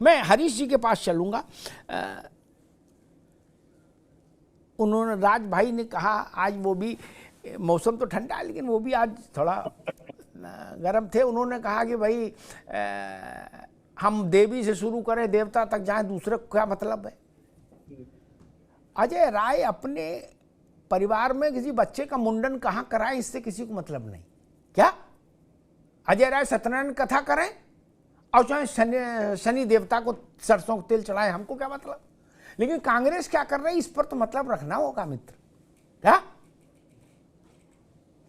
मैं हरीश जी के पास चलूंगा। उन्होंने, राज भाई ने कहा, आज वो भी, मौसम तो ठंडा है लेकिन वो भी आज थोड़ा गर्म थे। उन्होंने कहा कि भाई हम देवी से शुरू करें देवता तक जाएं, दूसरे को क्या मतलब है। अजय राय अपने परिवार में किसी बच्चे का मुंडन कहाँ कराए, इससे किसी को मतलब नहीं। क्या अजय राय सत्यनारायण कथा करें और चाहे शनि देवता को सरसों का तेल चढ़ाए, हमको क्या मतलब। लेकिन कांग्रेस क्या कर रही है, इस पर तो मतलब रखना होगा मित्र। क्या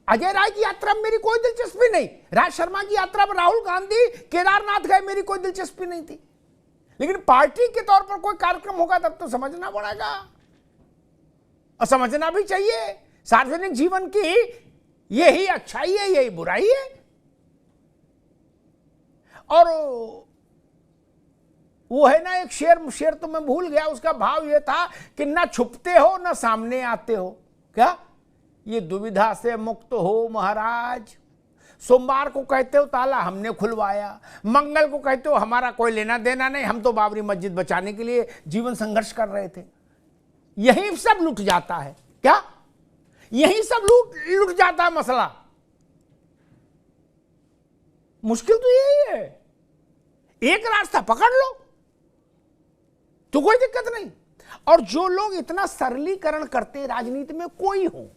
अजय राय की यात्रा में मेरी कोई दिलचस्पी नहीं, राज शर्मा की यात्रा में राहुल गांधी केदारनाथ गए, मेरी कोई दिलचस्पी नहीं थी। लेकिन पार्टी के तौर पर कोई कार्यक्रम होगा तब तो समझना पड़ेगा, और समझना भी चाहिए। सार्वजनिक जीवन की यही अच्छाई है, यही बुराई है। और वो है ना एक शेर तो मैं भूल गया, उसका भाव ये था कि ना छुपते हो ना सामने आते हो। क्या ये दुविधा से मुक्त हो महाराज। सोमवार को कहते हो ताला हमने खुलवाया, मंगल को कहते हो हमारा कोई लेना देना नहीं, हम तो बाबरी मस्जिद बचाने के लिए जीवन संघर्ष कर रहे थे। यही सब लुट जाता है। क्या यही सब लुट जाता है मसला। मुश्किल तो यही है, एक रास्ता पकड़ लो तो कोई दिक्कत नहीं। और जो लोग इतना सरलीकरण करते हैं राजनीति में, कोई हो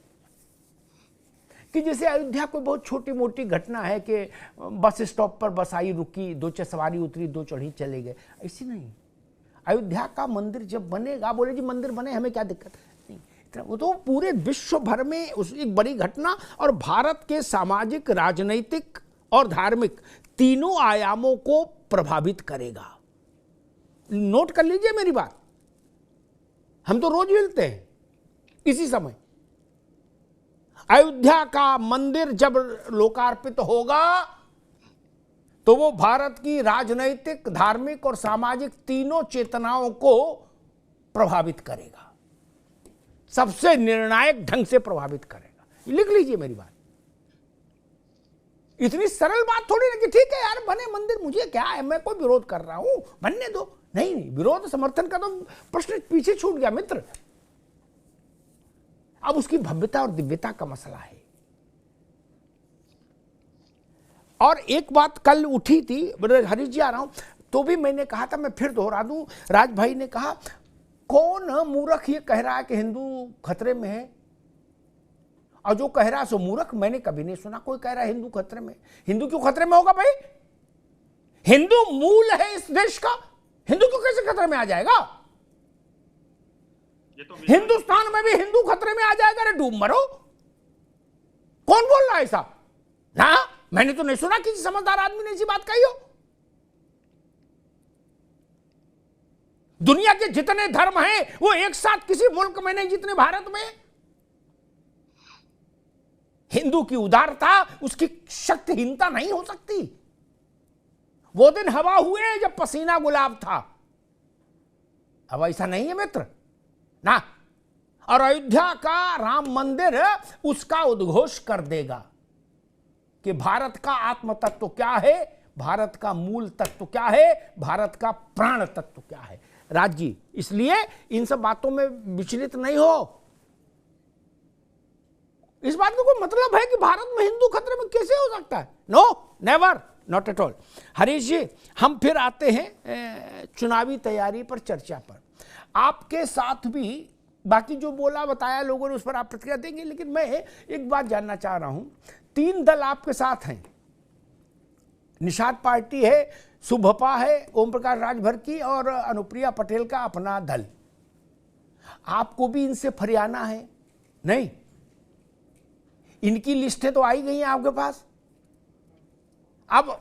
कि जैसे अयोध्या कोई बहुत छोटी मोटी घटना है कि बस स्टॉप पर बस आई रुकी, 2 सवारी उतरी, 2 चढ़ी चले गए, ऐसी नहीं। अयोध्या का मंदिर जब बनेगा, बोले जी मंदिर बने हमें क्या दिक्कत नहीं, इतना वो तो पूरे विश्व भर में उस एक बड़ी घटना और भारत के सामाजिक, राजनीतिक और धार्मिक तीनों आयामों को प्रभावित करेगा। नोट कर लीजिए मेरी बात, हम तो रोज मिलते हैं इसी समय। अयोध्या का मंदिर जब लोकार्पित होगा तो वो भारत की राजनैतिक, धार्मिक और सामाजिक तीनों चेतनाओं को प्रभावित करेगा, सबसे निर्णायक ढंग से प्रभावित करेगा। लिख लीजिए मेरी बात। इतनी सरल बात थोड़ी ना कि ठीक है यार बने मंदिर, मुझे क्या है, मैं कोई विरोध कर रहा हूं, बनने दो। नहीं, विरोध समर्थन का तो प्रश्न पीछे छूट गया मित्र। अब उसकी भव्यता और दिव्यता का मसला है। और एक बात कल उठी थी, हरीश जी आ रहा हूं तो भी मैंने कहा था, मैं फिर दोहरा दूं, राज भाई ने कहा कौन मूर्ख ये कह रहा है कि हिंदू खतरे में है, और जो कह रहा है सो मूर्ख। मैंने कभी नहीं सुना कोई कह रहा है हिंदू खतरे में। हिंदू क्यों खतरे में होगा भाई, हिंदू मूल है इस देश का, हिंदू क्यों कैसे खतरे में आ जाएगा। हिंदुस्तान में भी हिंदू खतरे में आ जाएगा, अरे डूब मरो। कौन बोल रहा है ऐसा ना, मैंने तो नहीं सुना किसी समझदार आदमी ने ऐसी बात कही हो। दुनिया के जितने धर्म हैं वो एक साथ किसी मुल्क में नहीं जितने भारत में। हिंदू की उदारता, उसकी शक्तिहीनता नहीं हो सकती। वो दिन हवा हुए जब पसीना गुलाब था, अब ऐसा नहीं है मित्र ना। और अयोध्या का राम मंदिर उसका उद्घोष कर देगा कि भारत का आत्म तत्व क्या है, भारत का मूल तत्व क्या है, भारत का प्राण तत्व क्या है। राज जी, इसलिए इन सब बातों में विचलित नहीं हो। इस बात का कोई मतलब है कि भारत में हिंदू खतरे में कैसे हो सकता है? No, never, not at all. Harish ji, हम फिर आते हैं चुनावी तैयारी पर, चर्चा पर। आपके साथ भी बाकी जो बोला बताया लोगों ने, उस पर आप प्रतिक्रिया देंगे, लेकिन मैं एक बात जानना चाह रहा हूं। 3 दल आपके साथ हैं, निषाद पार्टी है, सुभपा है, ओम प्रकाश राजभर की, और अनुप्रिया पटेल का अपना दल। आपको भी इनसे फरियाना है? नहीं, इनकी लिस्टें तो आई गई हैं आपके पास। अब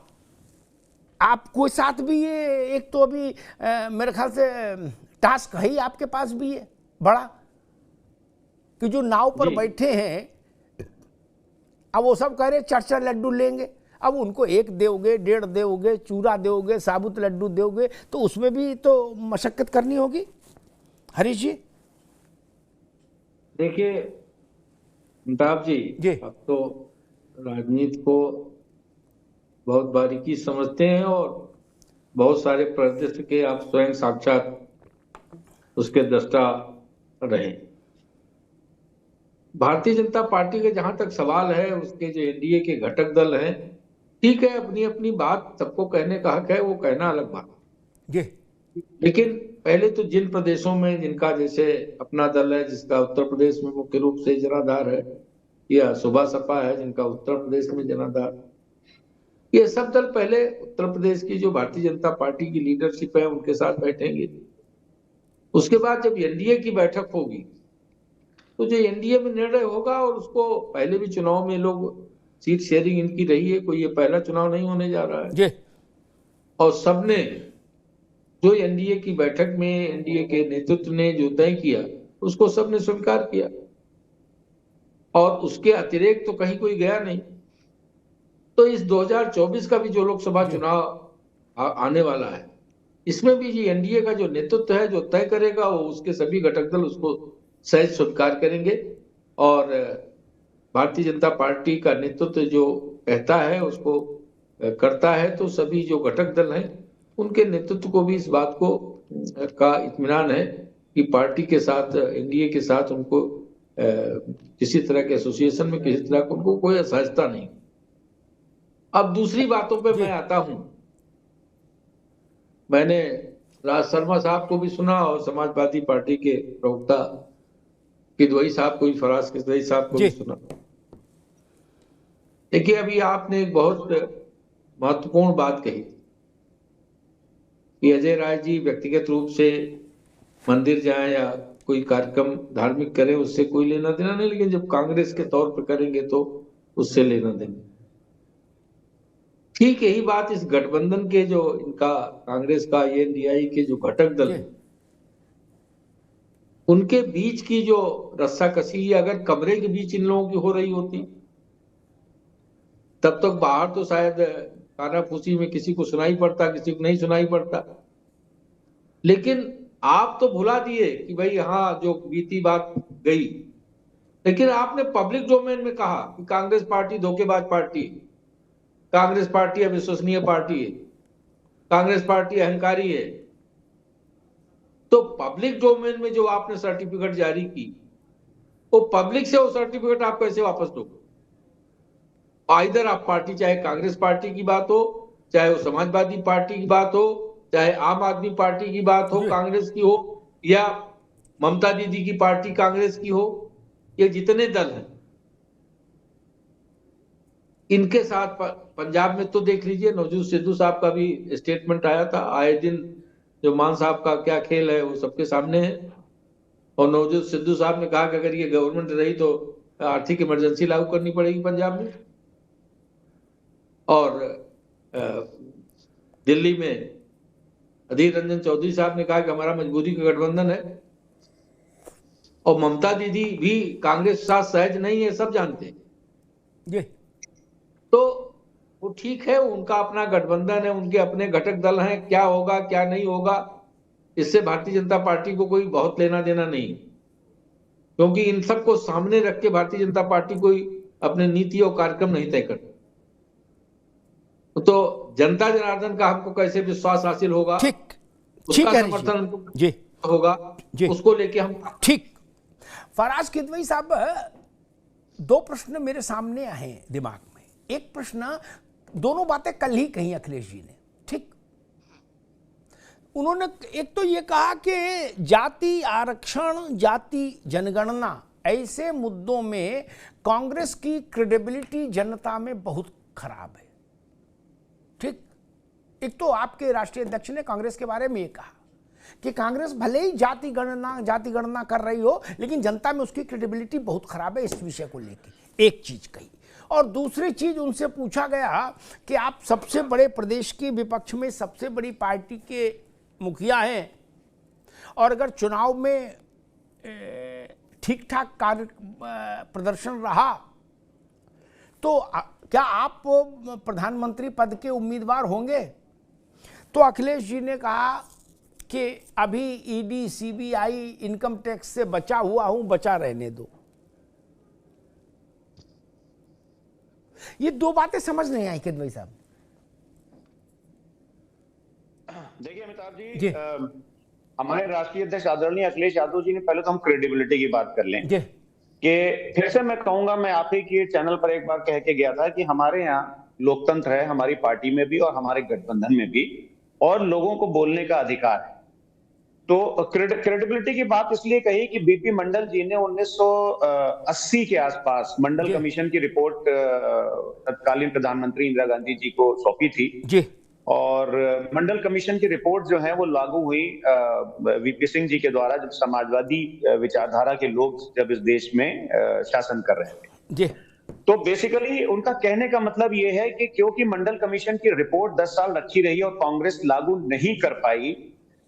आपको साथ भी ये एक तो अभी मेरे ख्याल से टास्क है ही आपके पास भी है बड़ा, कि जो नाव पर बैठे हैं, अब वो सब कह रहे 4-4 लड्डू लेंगे। अब उनको 1 दोगे, 1.5 दोगे, चूरा दोगे, साबुत लड्डू दोगे, तो उसमें भी तो मशक्कत करनी होगी। हरीश जी देखिए अमिताभ जी, अब तो राजनीति को बहुत बारीकी समझते हैं और बहुत सारे परिदृश्य के आप स्वयं साक्षात उसके दृष्टा रहे। भारतीय जनता पार्टी के जहां तक सवाल है, उसके जो एनडीए के घटक दल हैं, ठीक है, अपनी अपनी बात सबको कहने का हक है, वो कहना अलग बात। जी। लेकिन पहले तो जिन प्रदेशों में जिनका, जैसे अपना दल है जिसका उत्तर प्रदेश में मुख्य रूप से जनाधार है, या सुबह सपा है जिनका उत्तर प्रदेश में जनाधार, ये सब दल पहले उत्तर प्रदेश की जो भारतीय जनता पार्टी की लीडरशिप है उनके साथ बैठेंगे। उसके बाद जब एनडीए की बैठक होगी तो जो एनडीए में निर्णय होगा, और उसको पहले भी चुनाव में लोग सीट शेयरिंग इनकी रही है, कोई ये पहला चुनाव नहीं होने जा रहा है। जी। और सबने जो एनडीए की बैठक में एनडीए के नेतृत्व ने जो तय किया उसको सबने स्वीकार किया, और उसके अतिरिक्त तो कहीं कोई गया नहीं। तो इस 2024 का भी जो लोकसभा चुनाव आने वाला है, इसमें भी ये एनडीए का जो नेतृत्व है जो तय करेगा, वो उसके सभी घटक दल उसको सहज स्वीकार करेंगे। और भारतीय जनता पार्टी का नेतृत्व जो कहता है उसको करता है, तो सभी जो घटक दल हैं उनके नेतृत्व को भी इस बात को का इत्मीनान है कि पार्टी के साथ, एनडीए के साथ उनको किसी तरह के एसोसिएशन में किसी तरह का उनको कोई असहजता नहीं। अब दूसरी बातों पे मैं आता हूं। मैंने राज शर्मा साहब को भी सुना और समाजवादी पार्टी के प्रवक्ता किदवई साहब को भी, फराज किदवई साहब को भी सुना। देखिए, अभी आपने एक बहुत महत्वपूर्ण बात कही कि अजय राय जी व्यक्तिगत रूप से मंदिर जाएं या कोई कार्यक्रम धार्मिक करें, उससे कोई लेना देना नहीं, लेकिन जब कांग्रेस के तौर पर करेंगे तो उससे लेना देना। ठीक यही बात इस गठबंधन के जो इनका कांग्रेस का एनडीआई के जो घटक दल है उनके बीच की जो रस्साकसी, अगर कमरे के बीच इन लोगों की हो रही होती तब तक बाहर तो शायद कानाफूसी में किसी को सुनाई पड़ता, किसी को नहीं सुनाई पड़ता। लेकिन आप तो भुला दिए कि भाई हाँ जो बीती बात गई, लेकिन आपने पब्लिक डोमेन में कहा कि कांग्रेस पार्टी धोखेबाज पार्टी है, कांग्रेस पार्टी अविश्वसनीय पार्टी है, कांग्रेस पार्टी अहंकारी है। तो पब्लिक डोमेन में जो आपने सर्टिफिकेट जारी की, वो पब्लिक से वो सर्टिफिकेट आप कैसे वापस दोगे? इधर आप पार्टी, चाहे कांग्रेस पार्टी की बात हो, चाहे वो समाजवादी पार्टी की बात हो, चाहे आम आदमी पार्टी की बात हो कांग्रेस की हो, या ममता दीदी की पार्टी कांग्रेस की हो, ये जितने दल हैं इनके साथ पंजाब में तो देख लीजिए, नवजोत सिद्धू साहब का भी स्टेटमेंट आया था। आए दिन जो मान साहब का क्या खेल है वो सबके सामने है। और नवजोत सिद्धू साहब ने कहा कि अगर ये गवर्नमेंट रही तो आर्थिक इमरजेंसी लागू करनी पड़ेगी पंजाब में। और दिल्ली में अधीर रंजन चौधरी साहब ने कहा कि हमारा मजबूरी का गठबंधन है। और ममता दीदी भी कांग्रेस के साथ सहज नहीं है, सब जानते हैं। तो वो ठीक है, उनका अपना गठबंधन है, उनके अपने घटक दल हैं, क्या होगा क्या नहीं होगा इससे भारतीय जनता पार्टी को कोई बहुत लेना देना नहीं, क्योंकि इन सबको सामने रख के भारतीय जनता पार्टी कोई अपने नीति और कार्यक्रम नहीं तय करती। तो जनता जनार्दन का हमको कैसे विश्वास हासिल होगा, उसका समर्थन होगा, उसको लेके हम ठीक। फराज किदवई साहब, दो प्रश्न मेरे सामने आए दिमाग में। एक प्रश्न, दोनों बातें कल ही कही अखिलेश जी ने, ठीक। उन्होंने एक तो ये कहा कि जाति आरक्षण, जाति जनगणना, ऐसे मुद्दों में कांग्रेस की क्रेडिबिलिटी जनता में बहुत खराब है, ठीक। एक तो आपके राष्ट्रीय अध्यक्ष ने कांग्रेस के बारे में ये कहा कि कांग्रेस भले ही जाति गणना कर रही हो, लेकिन जनता में उसकी क्रेडिबिलिटी बहुत खराब है इस विषय को लेकर, एक चीज कही। और दूसरी चीज उनसे पूछा गया कि आप सबसे बड़े प्रदेश की विपक्ष में सबसे बड़ी पार्टी के मुखिया हैं, और अगर चुनाव में ठीक ठाक कार्य प्रदर्शन रहा तो क्या आप प्रधानमंत्री पद के उम्मीदवार होंगे? तो अखिलेश जी ने कहा कि अभी ईडी, सीबीआई, इनकम टैक्स से बचा हुआ हूं, बचा रहने दो। ये दो बातें समझ नहीं आई किदवई साहब। देखिए अमिताभ जी, जी हमारे राष्ट्रीय अध्यक्ष आदरणीय अखिलेश यादव जी ने, पहले तो हम क्रेडिबिलिटी की बात कर लें जी कि फिर से मैं कहूंगा, मैं आप ही के चैनल पर एक बार कह के गया था कि हमारे यहाँ लोकतंत्र है, हमारी पार्टी में भी और हमारे गठबंधन में भी, और लोगों को बोलने का अधिकार है। तो क्रेडिबिलिटी की बात इसलिए कही कि बीपी मंडल जी ने 1980 के आसपास मंडल जी कमीशन की रिपोर्ट तत्कालीन प्रधानमंत्री इंदिरा गांधी जी को सौंपी थी। जी और मंडल कमीशन की रिपोर्ट जो है वो लागू हुई वीपी सिंह जी के द्वारा, जब समाजवादी विचारधारा के लोग जब इस देश में शासन कर रहे थे। जी तो बेसिकली उनका कहने का मतलब ये है कि क्योंकि मंडल कमीशन की रिपोर्ट 10 साल रखी रही और कांग्रेस लागू नहीं कर पाई,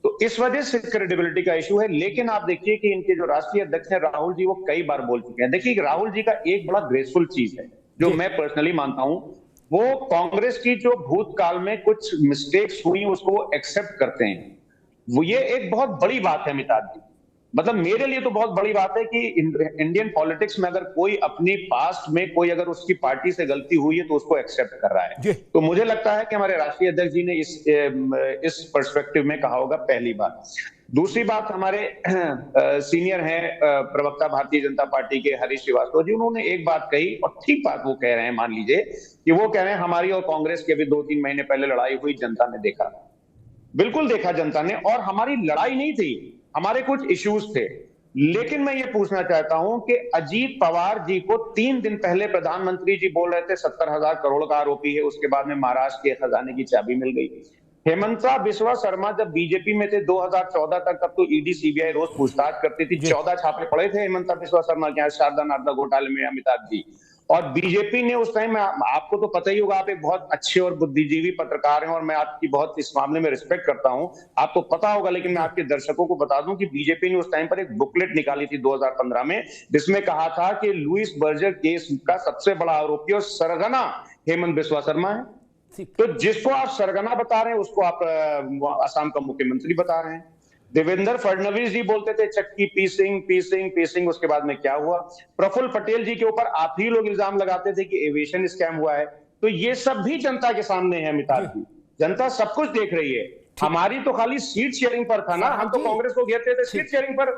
तो इस वजह से क्रेडिबिलिटी का इशू है। लेकिन आप देखिए कि इनके जो राष्ट्रीय अध्यक्ष हैं राहुल जी, वो कई बार बोल चुके हैं। देखिए राहुल जी का एक बड़ा ग्रेसफुल चीज है जो जी मैं पर्सनली मानता हूं, वो कांग्रेस की जो भूतकाल में कुछ मिस्टेक्स हुई उसको वो एक्सेप्ट करते हैं। वो ये एक बहुत बड़ी बात है अमिताभ जी, मतलब मेरे लिए तो बहुत बड़ी बात है कि इंडियन पॉलिटिक्स में अगर कोई अपनी पास्ट में कोई अगर उसकी पार्टी से गलती हुई है तो उसको एक्सेप्ट कर रहा जी है। तो मुझे लगता है कि हमारे राष्ट्रीय अध्यक्ष जी ने इस पर्सपेक्टिव में कहा होगा, पहली बात। दूसरी बात, हमारे सीनियर हैं प्रवक्ता भारतीय जनता पार्टी के हरीश श्रीवास्तव जी, उन्होंने एक बात कही और ठीक बात वो कह रहे हैं, मान लीजिए कि वो कह रहे हैं हमारी और कांग्रेस की अभी 2-3 महीने पहले लड़ाई हुई, जनता ने देखा। बिल्कुल देखा जनता ने, और हमारी लड़ाई नहीं थी, हमारे कुछ इश्यूज थे। लेकिन मैं ये पूछना चाहता हूं कि अजीत पवार जी को 3 दिन पहले प्रधानमंत्री जी बोल रहे थे 70,000 करोड़ का आरोपी है, उसके बाद में महाराष्ट्र के खजाने की चाबी मिल गई। हेमंता बिस्वा शर्मा जब बीजेपी में थे 2014 तक, तब तो ईडी सीबीआई रोज पूछताछ करती थी। 14 छापे पड़े थे हेमंता बिस्वा शर्मा के यहाँ शारदा नारदा घोटाले में, अमिताभ जी। और बीजेपी ने उस टाइम, आपको तो पता ही होगा, आप एक बहुत अच्छे और बुद्धिजीवी पत्रकार हैं और मैं आपकी बहुत इस मामले में रिस्पेक्ट करता हूं, आपको पता होगा, लेकिन मैं आपके दर्शकों को बता दूं कि बीजेपी ने उस टाइम पर एक बुकलेट निकाली थी 2015 में, जिसमें कहा था कि लुइस बर्जर केस का सबसे बड़ा आरोपी और सरगना हेमंत बिस्वा शर्मा है। तो जिसको आप सरगना बता रहे हैं उसको आप असम का मुख्यमंत्री बता रहे हैं। देवेंद्र फडणवीस जी बोलते थे चक्की पीसिंग पीसिंग पीसिंग, उसके बाद में क्या हुआ? प्रफुल्ल पटेल जी के ऊपर आप ही लोग इल्जाम लगाते थे कि एविएशन स्कैम हुआ है। तो ये सब भी जनता के सामने है अमिताभ जी, जनता सब कुछ देख रही है। हमारी तो खाली सीट शेयरिंग पर था ना, हम तो कांग्रेस को घेरते थे सीट शेयरिंग पर।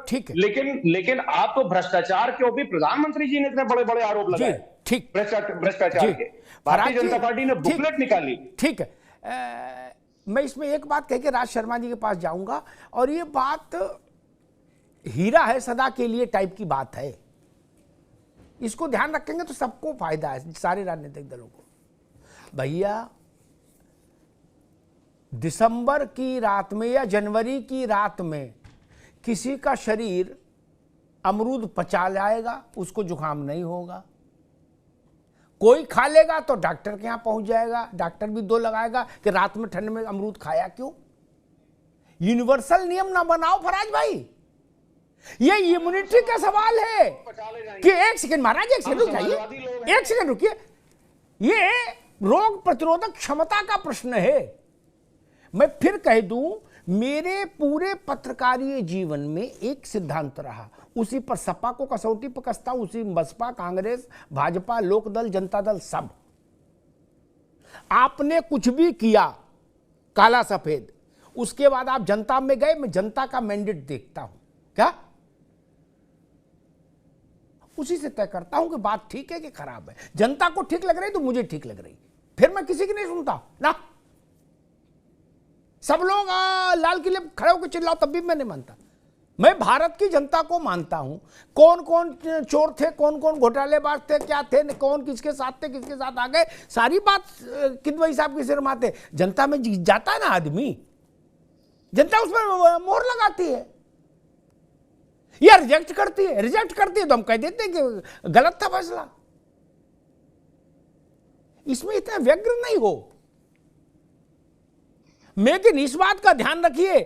लेकिन आप तो भ्रष्टाचार के भी, प्रधानमंत्री जी ने इतने बड़े बड़े आरोप लगाए भ्रष्टाचार के, भारतीय जनता पार्टी ने बुकलेट निकाली। ठीक है, मैं इसमें एक बात कह के राज शर्मा जी के पास जाऊंगा, और ये बात हीरा है सदा के लिए टाइप की बात है। इसको ध्यान रखेंगे तो सबको फायदा है, सारे राजनीतिक दलों को। भैया दिसंबर की रात में या जनवरी की रात में किसी का शरीर अमरूद पचा जाएगा, उसको जुकाम नहीं होगा। कोई खा लेगा तो डॉक्टर के यहां पहुंच जाएगा, डॉक्टर भी दो लगाएगा कि रात में ठंड में अमरूद खाया क्यों। यूनिवर्सल नियम ना बनाओ फराज भाई, ये इम्यूनिटी का सवाल है कि एक सेकंड महाराज, एक सेकंड रुक जाइए, एक सेकंड रुकिए। ये रोग प्रतिरोधक क्षमता का प्रश्न है। मैं फिर कह दूं, मेरे पूरे पत्रकारीय जीवन में एक सिद्धांत रहा, उसी पर सपा को कसौटी पर कसता हूं, उसी बसपा, कांग्रेस, भाजपा, लोकदल, जनता दल, सब। आपने कुछ भी किया काला सफेद, उसके बाद आप जनता में गए, मैं जनता का मैंडेट देखता हूं, क्या उसी से तय करता हूं कि बात ठीक है कि खराब है। जनता को ठीक लग रही तो मुझे ठीक लग रही, फिर मैं किसी की नहीं सुनता ना। सब लोग लाल किले खड़े होकर चिल्लाओ तब भी मैं नहीं मानता। मैं भारत की जनता को मानता हूं, कौन कौन चोर थे, कौन कौन घोटालेबाज थे, क्या थे, कौन किसके साथ थे, किसके साथ आ गए, सारी बात किदवई साहब के सिर माते। जनता में जाता है ना आदमी, जनता उस पर मोहर लगाती है या रिजेक्ट करती है। रिजेक्ट करती है तो हम कह देते हैं कि गलत था फैसला। इसमें इतना व्यग्र नहीं हो। लेकिन इस बात का ध्यान रखिए,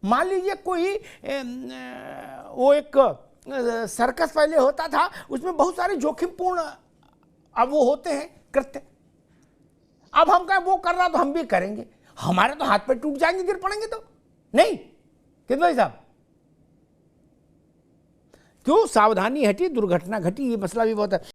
मान लीजिए कोई वो एक सर्कस पहले होता था, उसमें बहुत सारे जोखिमपूर्ण अब वो होते हैं कृत्य। अब हम कहें वो कर रहा तो हम भी करेंगे, हमारे तो हाथ पे टूट जाएंगे, गिर पड़ेंगे तो नहीं। किस भाई साहब, क्यों सावधानी हटी दुर्घटना घटी, ये मसला भी बहुत है।